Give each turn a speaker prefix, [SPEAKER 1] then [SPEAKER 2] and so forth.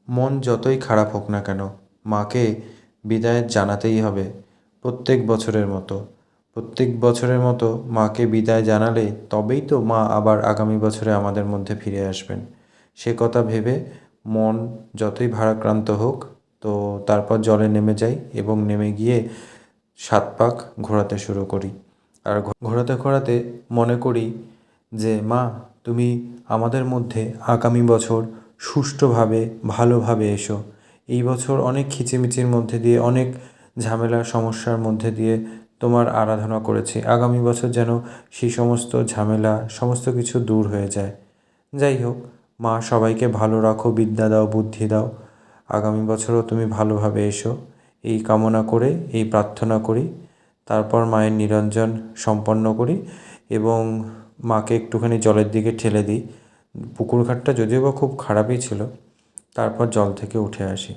[SPEAKER 1] মন যতই খারাপ হোক না কেন, মাকে বিদায় জানাতেই হবে। প্রত্যেক বছরের মতো প্রত্যেক বছরের মতো মাকে বিদায় জানালে তবেই তো মা আবার আগামী বছরে আমাদের মধ্যে ফিরে আসবেন। সে কথা ভেবে মন যতই ভারাক্রান্ত হোক, তো তারপর জলে নেমে যাই এবং নেমে গিয়ে 7 পাক ঘোরাতে শুরু করি। আর ঘোরাতে ঘোরাতে মনে করি যে মা, তুমি আমাদের মধ্যে আগামী বছর সুষ্ঠুভাবে ভালোভাবে এসো। এই বছর অনেক খিচিমিচির মধ্যে দিয়ে, অনেক ঝামেলা সমস্যার মধ্যে দিয়ে তোমার আরাধনা করেছি। আগামী বছর যেন সেই সমস্ত ঝামেলা সমস্ত কিছু দূর হয়ে যায়। যাই হোক, মা সবাইকে ভালো রাখো, বিদ্যা দাও, বুদ্ধি দাও। আগামী বছরও তুমি ভালোভাবে এসো, এই কামনা করে, এই প্রার্থনা করি। তারপর মায়ের নিরঞ্জন সম্পন্ন করি এবং মাকে একটুখানি জলের দিকে ঠেলে দিই। পুকুর ঘাটটা যদিও বা খুব খারাপই ছিল, তারপর জল থেকে উঠে আসি।